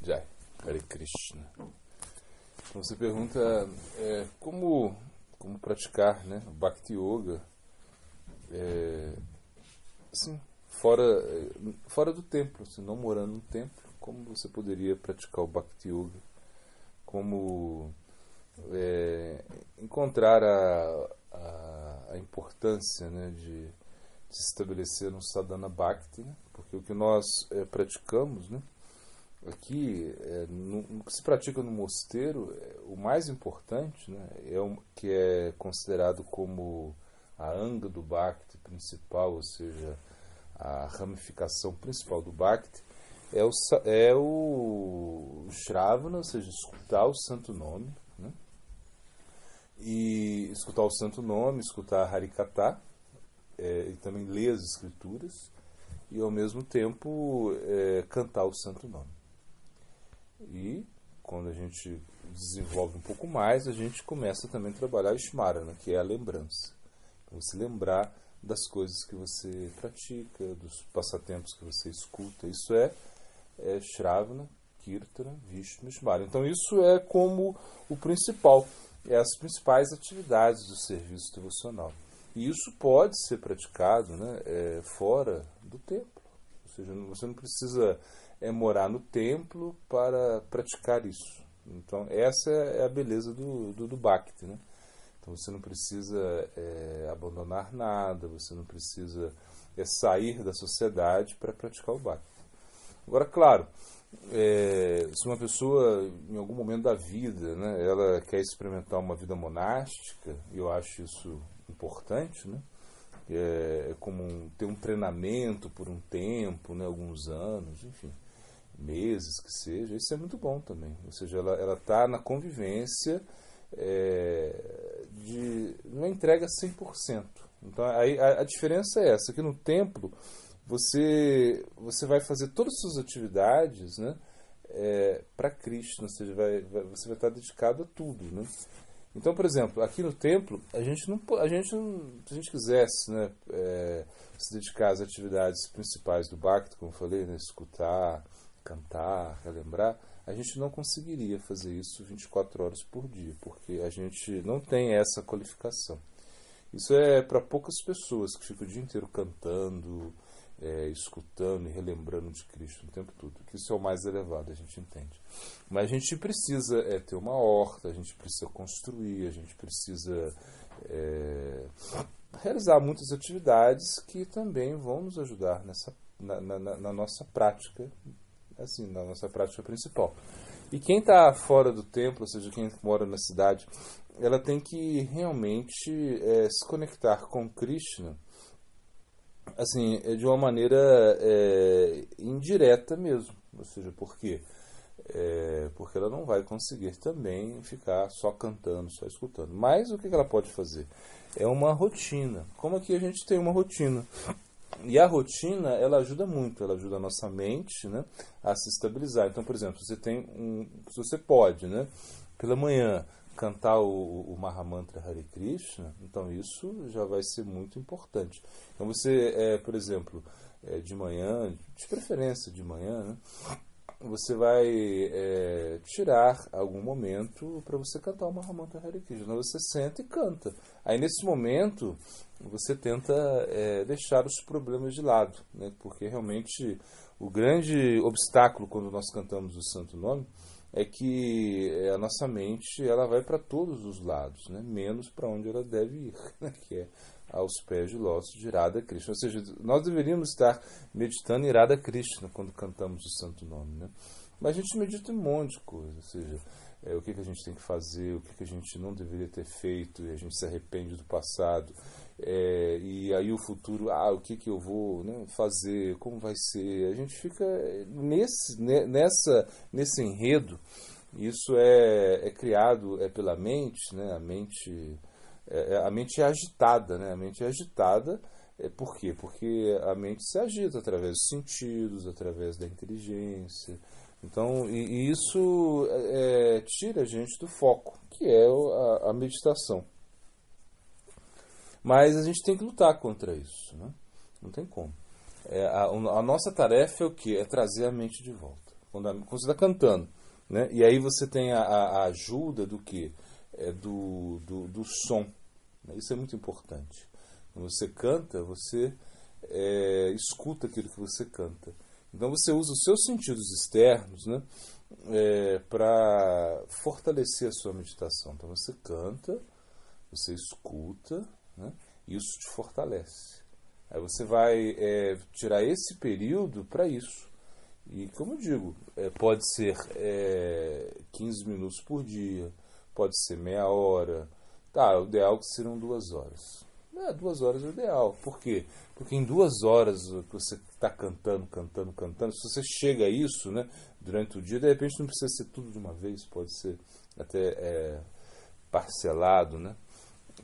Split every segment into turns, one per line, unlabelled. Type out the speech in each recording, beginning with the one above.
Jai, Hare Krishna. Então você pergunta como praticar, né, o Bhakti Yoga assim, fora do templo, assim, não morando no templo. Como você poderia praticar o Bhakti Yoga? Como encontrar a importância, né, de se estabelecer no Sadhana Bhakti, né? Porque o que nós praticamos, né, aqui, no que se pratica no mosteiro, o mais importante, né, que é considerado como a anga do Bhakti principal, ou seja, a ramificação principal do Bhakti, é o Shravana, ou seja, escutar o santo nome, né? E escutar o santo nome, escutar a Harikatha, e também ler as escrituras, e ao mesmo tempo cantar o santo nome. E quando a gente desenvolve um pouco mais, a gente começa também a trabalhar Smarana, que é a lembrança. Então, você lembrar das coisas que você pratica, dos passatempos que você escuta. Isso é Shravana, Kirtana, Vishnu, Smarana. Então isso é como o principal, as principais atividades do serviço devocional. E isso pode ser praticado, né, fora do templo. Ou seja, você não precisa morar no templo para praticar isso. Então essa é a beleza do Bhakti, né? Então você não precisa abandonar nada, você não precisa sair da sociedade para praticar o Bhakti. Agora, claro, se uma pessoa, em algum momento da vida, né, ela quer experimentar uma vida monástica, e eu acho isso importante, né? É como ter um treinamento por um tempo, né, alguns anos, enfim, meses que seja, isso é muito bom também. Ou seja, ela está na convivência de uma entrega 100%. Então aí a diferença é essa, que no templo você vai fazer todas as suas atividades, né, para Krishna, ou seja, você vai estar dedicado a tudo, né? Então, por exemplo, aqui no templo, a gente não, se a gente quisesse, né, se dedicar às atividades principais do Bhakti, como eu falei, né, escutar, cantar, relembrar, a gente não conseguiria fazer isso 24 horas por dia, porque a gente não tem essa qualificação. Isso é para poucas pessoas que ficam o dia inteiro cantando, escutando e relembrando de Cristo o tempo todo. Que isso é o mais elevado, a gente entende. Mas a gente precisa ter uma horta, a gente precisa construir, a gente precisa realizar muitas atividades que também vão nos ajudar na nossa prática, assim, na nossa prática principal. E quem está fora do templo, ou seja, quem mora na cidade, ela tem que realmente se conectar com Krishna, assim, de uma maneira indireta mesmo. Ou seja, por quê? Porque ela não vai conseguir também ficar só cantando, só escutando. Mas o que ela pode fazer? É uma rotina. Como aqui a gente tem uma rotina. E a rotina, ela ajuda muito, ela ajuda a nossa mente, né, a se estabilizar. Então, por exemplo, se você pode, né, pela manhã cantar o Mahamantra Hare Krishna, então isso já vai ser muito importante. Então você, por exemplo, de manhã, de preferência de manhã, né, você vai tirar algum momento para você cantar o Mahamantra Hare Krishna. Então você senta e canta. Aí nesse momento você tenta deixar os problemas de lado, né? Porque realmente o grande obstáculo quando nós cantamos o Santo Nome é que a nossa mente ela vai para todos os lados, né? Menos para onde ela deve ir, né? Que é aos pés de lótus de Radha Krishna. Ou seja, nós deveríamos estar meditando em Radha Krishna quando cantamos o Santo Nome, né? Mas a gente medita em um monte de coisa, ou seja, o que a gente tem que fazer, o que a gente não deveria ter feito, e a gente se arrepende do passado, e aí o futuro, o que eu vou, né, fazer, como vai ser, a gente fica nesse enredo. Isso é criado pela mente, né, a mente é agitada, né, a mente é agitada. Por quê? Porque a mente se agita através dos sentidos, através da inteligência. Então, e isso tira a gente do foco, que é a meditação. Mas a gente tem que lutar contra isso, né? Não tem como. A nossa tarefa é o quê? É trazer a mente de volta. quando você está cantando, né? E aí você tem a ajuda do quê? Do som. Isso é muito importante. Quando você canta, você escuta aquilo que você canta. Então você usa os seus sentidos externos, né, para fortalecer a sua meditação. Então você canta, você escuta, né, e isso te fortalece. Aí você vai tirar esse período para isso. E como eu digo, pode ser 15 minutos por dia, pode ser meia hora. Tá, o ideal é que serão 2 horas. 2 horas é o ideal. Por quê? Porque em 2 horas que você está cantando, se você chega a isso, né, durante o dia, de repente não precisa ser tudo de uma vez, pode ser até parcelado, né,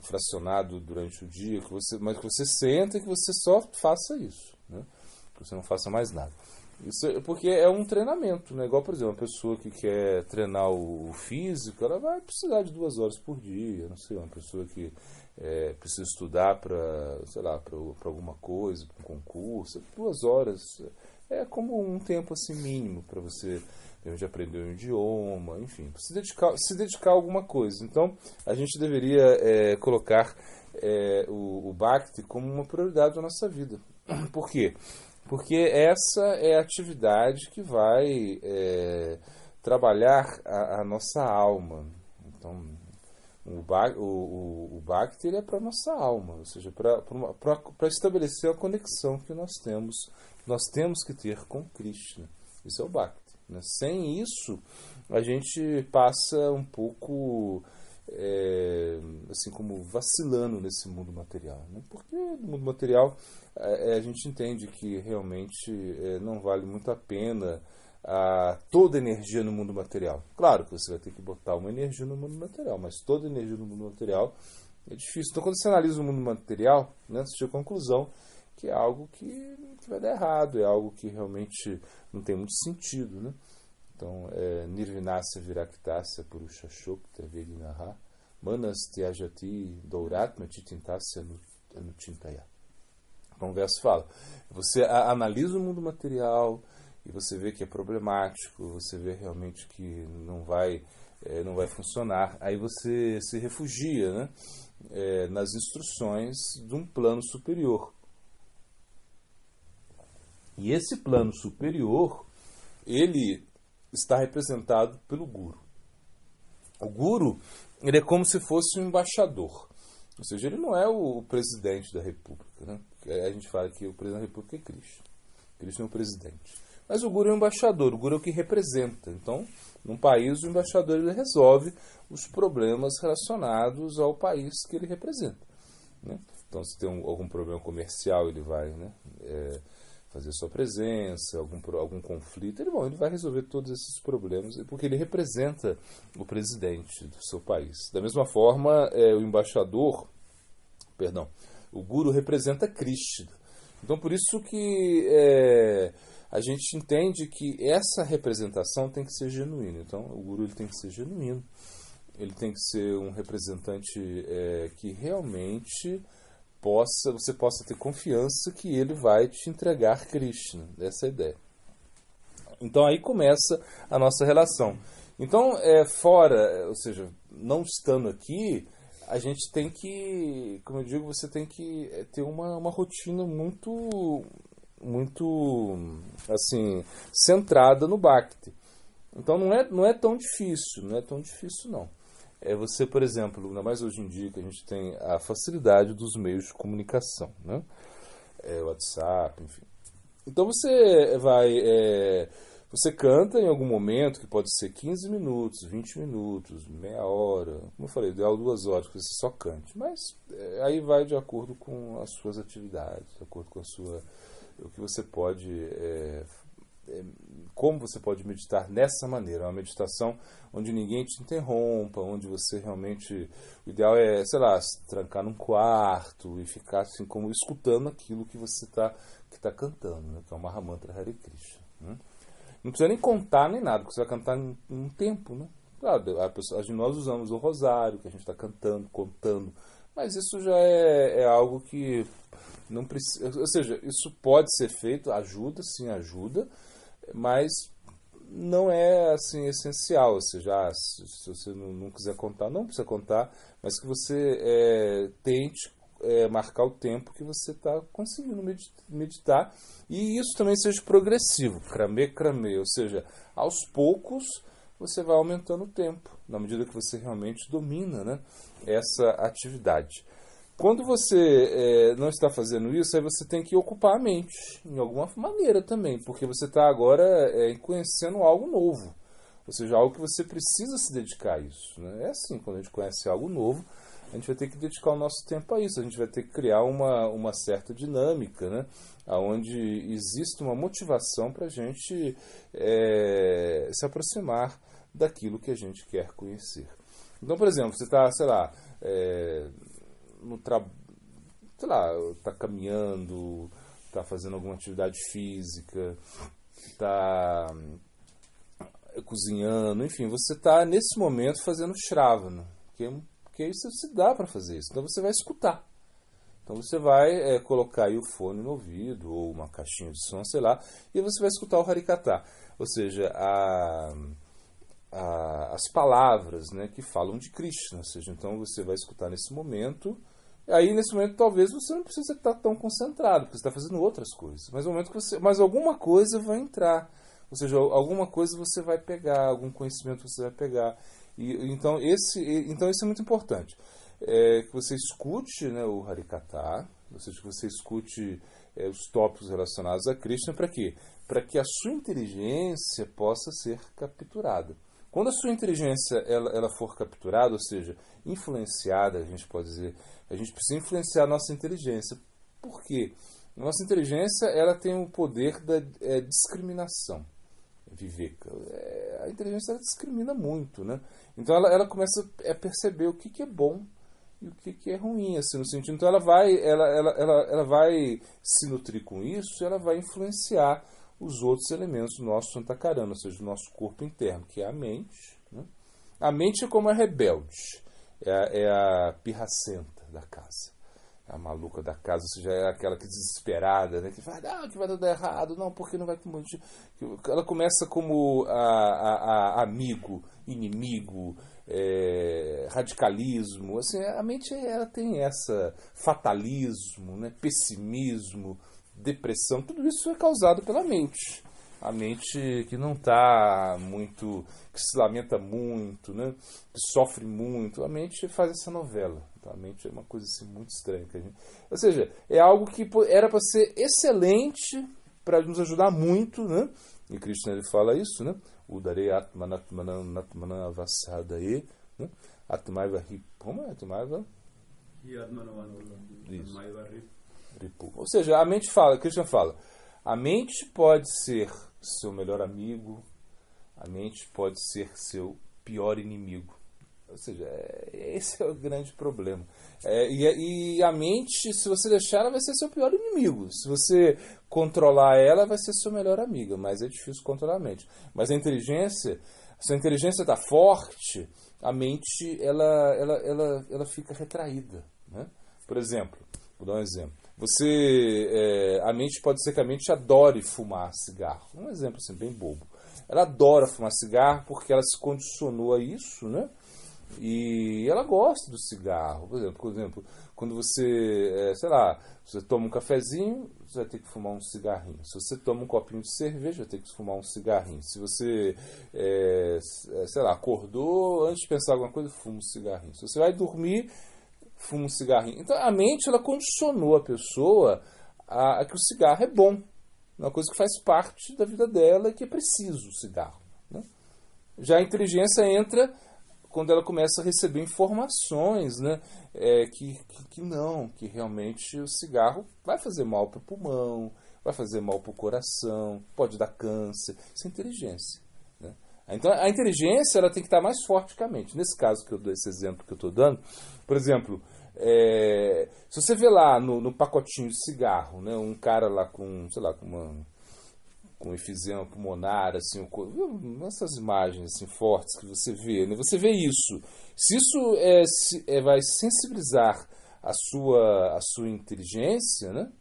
fracionado durante o dia, mas que você senta e que você só faça isso, né, que você não faça mais nada. Isso porque é um treinamento, né? Igual, por exemplo, uma pessoa que quer treinar o físico, ela vai precisar de 2 horas por dia, não sei, uma pessoa que precisa estudar para, sei lá, para alguma coisa, para um concurso, 2 horas é como um tempo assim mínimo para você de aprender um idioma, enfim, se dedicar a alguma coisa. Então, a gente deveria colocar o Bhakti como uma prioridade da nossa vida. Por quê? Porque essa é a atividade que vai trabalhar a nossa alma. Então, o Bhakti ele é para a nossa alma, ou seja, para estabelecer a conexão que nós temos que ter com Krishna. Isso é o Bhakti, né? Sem isso, a gente passa um pouco assim como vacilando nesse mundo material, né? Porque no mundo material a gente entende que realmente não vale muito a pena toda energia no mundo material. Claro que você vai ter que botar uma energia no mundo material, mas toda energia no mundo material é difícil. Então, quando você analisa o mundo material, né, você chega à conclusão que é algo que vai dar errado, é algo que realmente não tem muito sentido, né? Então, Nirvinasya Viraktasya Purusha Shokta Vedinaha Manas Tyajati Douratma Titintasya Anuchintaya. Então o verso fala, você analisa o mundo material e você vê que é problemático, você vê realmente que não vai funcionar, aí você se refugia, né, nas instruções de um plano superior. E esse plano superior, ele está representado pelo Guru. O Guru, ele é como se fosse um embaixador. Ou seja, ele não é o presidente da República, né? A gente fala que o presidente da República é Krishna. Krishna é o presidente. Mas o Guru é o embaixador, o Guru é o que representa. Então, num país, o embaixador ele resolve os problemas relacionados ao país que ele representa, né? Então, se tem algum problema comercial, ele vai, né, fazer sua presença, algum conflito, ele vai resolver todos esses problemas, porque ele representa o presidente do seu país. Da mesma forma, o Guru representa Krishna. Então, por isso que a gente entende que essa representação tem que ser genuína. Então, o Guru ele tem que ser genuíno, ele tem que ser um representante que realmente você possa ter confiança que ele vai te entregar Krishna. Essa é a ideia. Então aí começa a nossa relação. Então, ou seja, não estando aqui, a gente tem que, como eu digo, você tem que ter uma rotina muito assim, centrada no Bhakti. Então não é tão difícil, não. Você, por exemplo, ainda mais hoje em dia que a gente tem a facilidade dos meios de comunicação, né? WhatsApp, enfim. Então você canta em algum momento, que pode ser 15 minutos, 20 minutos, meia hora, como eu falei, ideal 2 horas que você só cante, mas aí vai de acordo com as suas atividades, de acordo com o que você pode como você pode meditar nessa maneira, uma meditação onde ninguém te interrompa, onde você realmente, o ideal é, sei lá, se trancar num quarto e ficar assim como escutando aquilo que você tá cantando, né? Que é o Mahamantra Hare Krishna, né? Não precisa nem contar nem nada, porque você vai cantar em um tempo, né? Claro, nós usamos o rosário, que a gente está cantando, contando, mas isso já é algo que não precisa, ou seja, isso pode ser feito, ajuda, mas não é assim essencial, ou seja, se você não quiser contar, não precisa contar, mas que você tente marcar o tempo que você está conseguindo meditar, e isso também seja progressivo, cramê, ou seja, aos poucos você vai aumentando o tempo, na medida que você realmente domina, né, essa atividade. Quando você não está fazendo isso, aí você tem que ocupar a mente, em alguma maneira também, porque você está agora conhecendo algo novo, ou seja, algo que você precisa se dedicar a isso, né? É assim, quando a gente conhece algo novo, a gente vai ter que dedicar o nosso tempo a isso, a gente vai ter que criar uma certa dinâmica, né? Onde existe uma motivação para a gente se aproximar daquilo que a gente quer conhecer. Então, por exemplo, você está, sei lá, está caminhando, está fazendo alguma atividade física, está cozinhando, enfim, você está nesse momento fazendo Shravana, que isso se dá para fazer isso. Então você vai escutar. Então você vai colocar aí o fone no ouvido, ou uma caixinha de som, sei lá, e você vai escutar o Harikata. Ou seja, as palavras, né, que falam de Krishna. Ou seja, então você vai escutar nesse momento. Aí nesse momento talvez você não precise estar tão concentrado, porque você está fazendo outras coisas. Mas no momento que mas alguma coisa vai entrar. Ou seja, alguma coisa você vai pegar, algum conhecimento você vai pegar. Então isso é muito importante. Que você escute, né, o Harikata, ou seja, que você escute os tópicos relacionados a Krishna, para quê? Para que a sua inteligência possa ser capturada. Quando a sua inteligência ela for capturada, ou seja, influenciada, a gente pode dizer, a gente precisa influenciar a nossa inteligência. Por quê? A nossa inteligência ela tem o poder da discriminação. Viveka. A inteligência ela discrimina muito, né? Então ela começa a perceber o que é bom e o que é ruim, assim, no sentido. Então ela vai se nutrir com isso, e ela vai influenciar os outros elementos do nosso Antakarana, ou seja, do nosso corpo interno, que é a mente, né? A mente é como a rebelde, é a pirracenta da casa, a maluca da casa, ou seja, é aquela que desesperada, né? Que vai, que vai dar errado, não, porque não vai ter muito. Ela começa como a amigo, inimigo, radicalismo, assim, a mente ela tem essa fatalismo, né? Pessimismo, depressão, tudo isso é causado pela mente. A mente que não está muito, que se lamenta muito, né? Que sofre muito, a mente faz essa novela. Então, a mente é uma coisa assim, muito estranha. Ou seja, é algo que era para ser excelente, para nos ajudar muito, né? E Krishna ele fala isso, né? Udare atmanatmanam avassadaye, né? Atmaiva como é? Atmaiva ripu. Ou seja, a mente fala, Krishna fala, a mente pode ser seu melhor amigo, a mente pode ser seu pior inimigo. Ou seja, esse é o grande problema. E a mente, se você deixar, ela vai ser seu pior inimigo. Se você controlar ela, vai ser seu melhor amigo. Mas é difícil controlar a mente. Mas a inteligência, se a inteligência está forte, a mente ela fica retraída, né? Por exemplo, vou dar um exemplo. A mente pode ser que a mente adore fumar cigarro. Um exemplo assim, bem bobo. Ela adora fumar cigarro porque ela se condicionou a isso, né? E ela gosta do cigarro. Por exemplo, quando você, sei lá, você toma um cafezinho, você vai ter que fumar um cigarrinho. Se você toma um copinho de cerveja, vai ter que fumar um cigarrinho. Se você, sei lá, acordou, antes de pensar alguma coisa, fuma um cigarrinho. Se você vai dormir, fuma um cigarrinho. Então a mente ela condicionou a pessoa a que o cigarro é bom. Uma coisa que faz parte da vida dela e que é preciso o cigarro, né? Já a inteligência entra quando ela começa a receber informações, né, que realmente o cigarro vai fazer mal para o pulmão, vai fazer mal para o coração, pode dar câncer. Isso é inteligência, né? Então a inteligência ela tem que estar mais forte que a mente. Nesse caso que eu dou, esse exemplo que eu estou dando, por exemplo, se você vê lá no pacotinho de cigarro, né, um cara lá com, sei lá, com efisema pulmonar, assim, essas imagens assim, fortes que você vê, né? Você vê isso. Se isso vai sensibilizar a sua inteligência, né?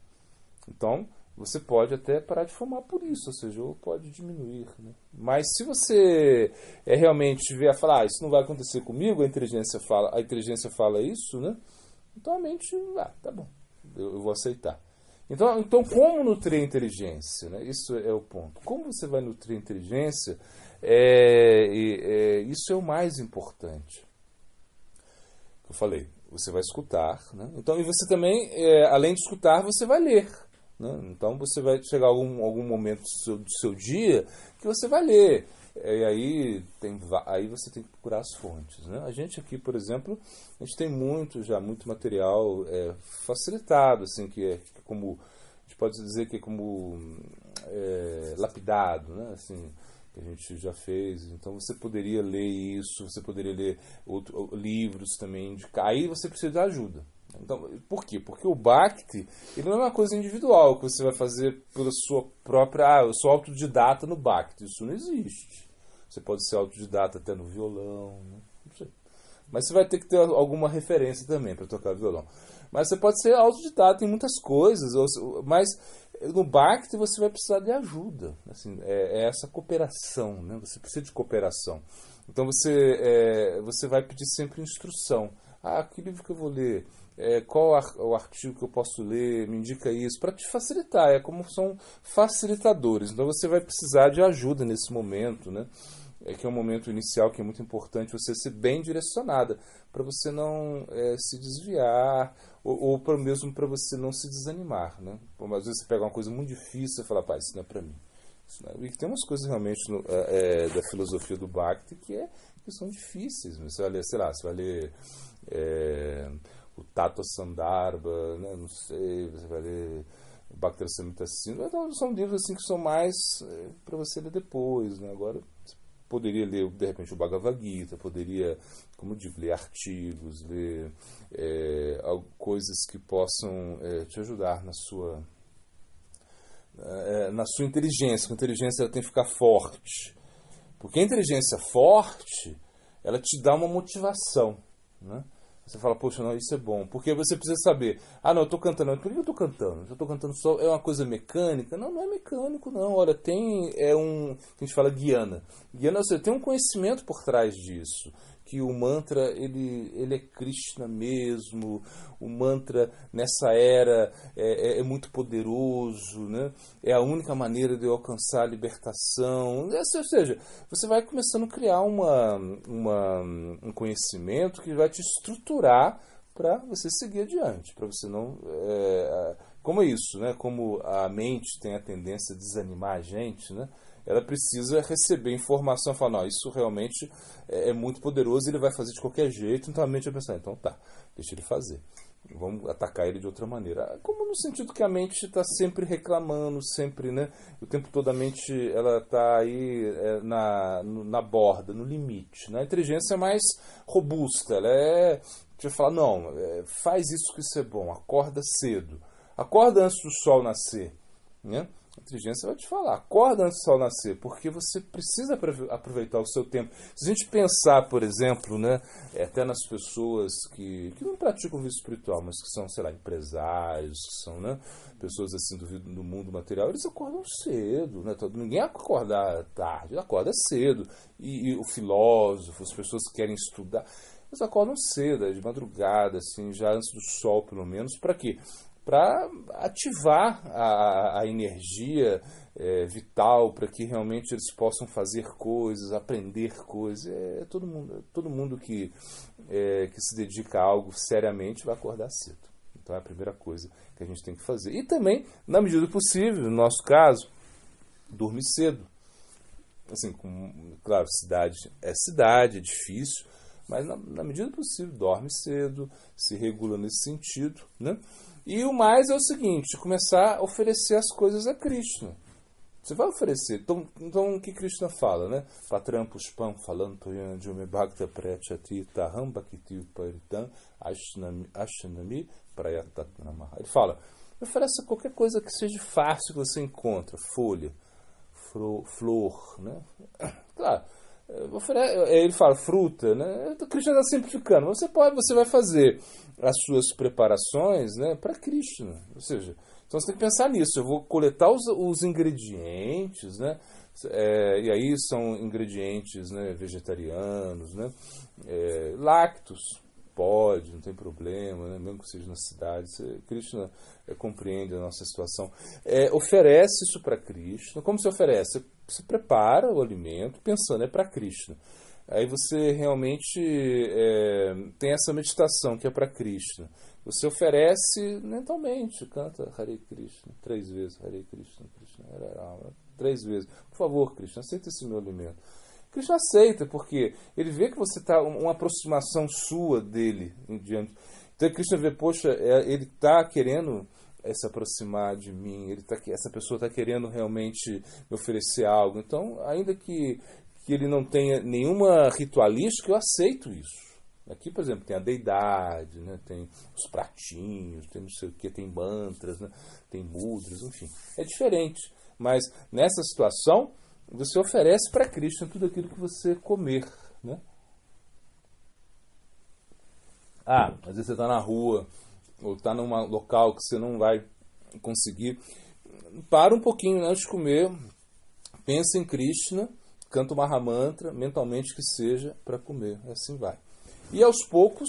Então você pode até parar de fumar por isso, ou seja, ou pode diminuir, né? Mas se você realmente vier a falar, isso não vai acontecer comigo, a inteligência fala isso, né? Então a mente, tá bom, eu vou aceitar. Então, como nutrir a inteligência? Né? Isso é o ponto. Como você vai nutrir a inteligência? Isso é o mais importante. Eu falei, você vai escutar. Né? Então, e você também, além de escutar, você vai ler. Né? Então, você vai chegar a algum momento do seu dia que você vai ler. E aí você tem que procurar as fontes. Né? A gente aqui, por exemplo, a gente tem muito material facilitado, assim, que é como, a gente pode dizer que é como lapidado, né? Assim, que a gente já fez. Então você poderia ler isso, você poderia ler livros também. Aí você precisa de ajuda. Então, por quê? Porque o Bhakti, ele não é uma coisa individual que você vai fazer pela sua própria... eu sou autodidata no Bhakti. Isso não existe. Você pode ser autodidata até no violão, né? Não sei. Mas você vai ter que ter alguma referência também para tocar violão. Mas você pode ser autodidata em muitas coisas, mas no Bhakti você vai precisar de ajuda. Assim, essa cooperação, né? Você precisa de cooperação. Então você vai pedir sempre instrução. Que livro que eu vou ler? Qual o artigo que eu posso ler? Me indica isso, para te facilitar. É como são facilitadores. Então você vai precisar de ajuda nesse momento, né? Que é um momento inicial que é muito importante você ser bem direcionada, para você não se desviar, ou mesmo para você não se desanimar. Né? Às vezes você pega uma coisa muito difícil e fala, isso não é para mim. E tem umas coisas realmente da filosofia do Bhakti que são difíceis. Você vai ler, sei lá, você vai ler o Tattva Sandarbha, né? Não sei, você vai ler Bhakti Rasamrita Sindhu. Então, são livros assim que são mais para você ler depois. Né? Agora, você poderia ler, de repente, o Bhagavad Gita, poderia, como eu digo, ler artigos, ler coisas que possam te ajudar na sua inteligência. A inteligência ela tem que ficar forte. Porque a inteligência forte, ela te dá uma motivação. Né? Você fala, poxa, não, isso é bom. Porque você precisa saber, não, eu estou cantando. Por que eu estou cantando? Eu estou cantando só, é uma coisa mecânica? Não, não é mecânico, não. Olha, tem que a gente fala guiana. Guiana, ou seja, tem um conhecimento por trás disso. Que o mantra, ele é Krishna mesmo. O mantra, nessa era, é muito poderoso, né? É a única maneira de eu alcançar a libertação. Ou seja, você vai começando a criar um conhecimento que vai te estruturar para você seguir adiante, para você não... como é isso, né? Como a mente tem a tendência a desanimar a gente, né? Ela precisa receber informação e falar, não, isso realmente é muito poderoso e ele vai fazer de qualquer jeito, então a mente vai pensar, então tá, deixa ele fazer. Vamos atacar ele de outra maneira. Como no sentido que a mente está sempre reclamando, sempre, né? O tempo todo a mente ela está aí na borda, no limite. Né? A inteligência é mais robusta, ela você fala, não, faz isso que isso é bom, acorda cedo. Acorda antes do sol nascer, né? A inteligência vai te falar, acorda antes do sol nascer, porque você precisa aproveitar o seu tempo. Se a gente pensar, por exemplo, né, até nas pessoas que não praticam vida espiritual, mas que são, sei lá, empresários, que são, né, pessoas assim do mundo material, eles acordam cedo. Né, ninguém acorda tarde, acorda cedo. E o filósofo, as pessoas que querem estudar, eles acordam cedo, de madrugada, assim, já antes do sol, pelo menos. Para quê? Para ativar a energia vital, para que realmente eles possam fazer coisas, aprender coisas. Todo mundo que se dedica a algo seriamente vai acordar cedo. Então é a primeira coisa que a gente tem que fazer. E também, na medida do possível, no nosso caso, dormir cedo. Assim, claro, cidade, é difícil, mas na medida do possível, dorme cedo, se regula nesse sentido, né? E o mais é o seguinte, começar a oferecer as coisas a Krishna. Você vai oferecer. Então o que Krishna fala, né? Patram pushpam falanto yanjume bhakta prachati taham bhakti uparitam ashanami prayatatnamaha. Ele fala, ofereça qualquer coisa que seja fácil que você encontra. Folha, flor, né? Claro. Ele fala fruta, né? O Krishna está simplificando. Você vai fazer as suas preparações, né, para Krishna. Ou seja, Então você tem que pensar nisso. Eu vou coletar os ingredientes, né? E aí são ingredientes, né, vegetarianos, né? Lácteos, pode, não tem problema, né? Mesmo que seja na cidade. Krishna compreende a nossa situação. Oferece isso para Krishna. Como se oferece? Você prepara o alimento pensando, é para Krishna. Aí você realmente tem essa meditação que é para Krishna. Você oferece mentalmente, canta Hare Krishna 3 vezes, Hare Krishna, Krishna, 3 vezes. Por favor, Krishna, aceita esse meu alimento. Krishna aceita, porque ele vê que você está uma aproximação sua dele em diante. Então Krishna vê, poxa, ele está querendo se aproximar de mim, essa pessoa está querendo realmente me oferecer algo. Então, ainda que ele não tenha nenhuma ritualística, eu aceito isso. Aqui, por exemplo, tem a deidade, né? Tem os pratinhos, tem não sei o que, tem mantras, né? Tem mudras, enfim. É diferente. Mas nessa situação, você oferece para Krishna tudo aquilo que você comer, né? Às vezes você está na rua, ou está num local que você não vai conseguir. Para um pouquinho antes de comer, pensa em Krishna, canta o Mahamantra, mentalmente que seja, para comer. Assim vai. E aos poucos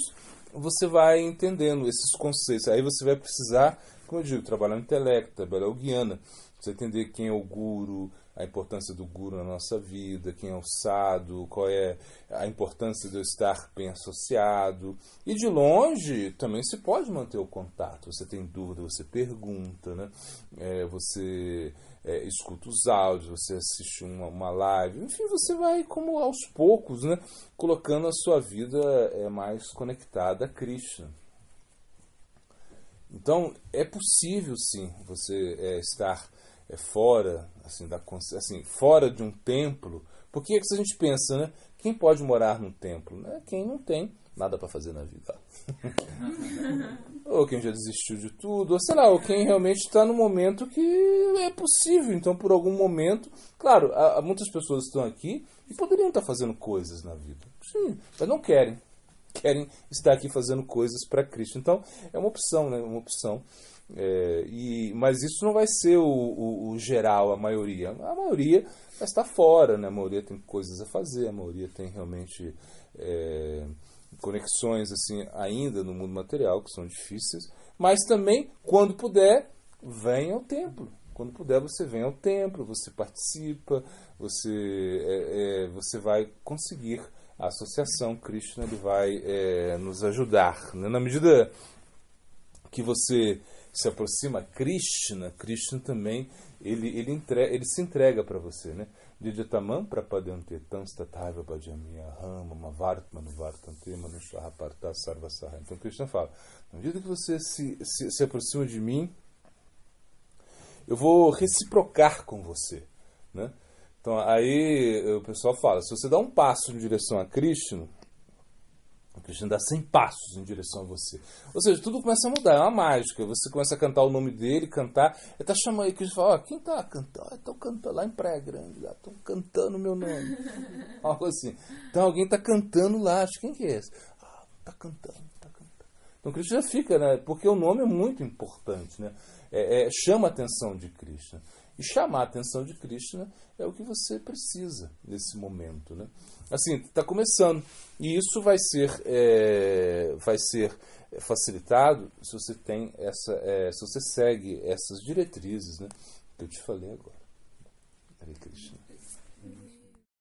você vai entendendo esses conceitos. Aí você vai precisar, como eu digo, trabalhar o intelecto, trabalhar o Jnana. Você entender quem é o Guru, a importância do Guru na nossa vida, quem é o Sadhu, qual é a importância de eu estar bem associado. E de longe também se pode manter o contato. Você tem dúvida, você pergunta, né? Você escuta os áudios, você assiste uma live. Enfim, você vai como aos poucos, né? Colocando a sua vida mais conectada a Krishna. Então, é possível sim você estar fora assim, fora de um templo, porque se a gente pensa, né, quem pode morar num templo? Né? Quem não tem nada para fazer na vida. Ou quem já desistiu de tudo, ou sei lá, ou quem realmente está no momento que é possível. Então, por algum momento, claro, há muitas pessoas que estão aqui e poderiam estar fazendo coisas na vida. Sim, mas não querem. Querem estar aqui fazendo coisas para Cristo. Então, é uma opção, né? Uma opção. Mas isso não vai ser o geral, a maioria. A maioria vai estar fora, né? A maioria tem coisas a fazer, a maioria tem realmente conexões assim, ainda no mundo material, que são difíceis. Mas também, quando puder, venha ao templo. Quando puder, você vem ao templo, você participa, você vai conseguir. A associação Krishna ele vai nos ajudar. Né? Na medida que você se aproxima a Krishna, Krishna também ele se entrega para você. Né? Dijatamam prapadante tanstataiva bhajami aham mamavartmanu vartante manushaha partha sarvasaha. Então Krishna fala, na medida que você se aproxima de mim, eu vou reciprocar com você. Né? Então aí o pessoal fala, se você dá um passo em direção a Krishna, o Krishna dá 100 passos em direção a você. Ou seja, tudo começa a mudar, é uma mágica. Você começa a cantar o nome dele, cantar, ele está chamando aí, Krishna fala, quem está cantando? Estão cantando lá em Praia Grande, estão cantando o meu nome. Algo assim. Então alguém está cantando lá, acho quem que é esse? Está cantando. Então Krishna fica, né? Porque o nome é muito importante, né? Chama a atenção de Krishna. E chamar a atenção de Krishna é o que você precisa nesse momento. Né? Assim, está começando. E isso vai ser facilitado se você tem se você segue essas diretrizes, né, que eu te falei agora. Hare Krishna.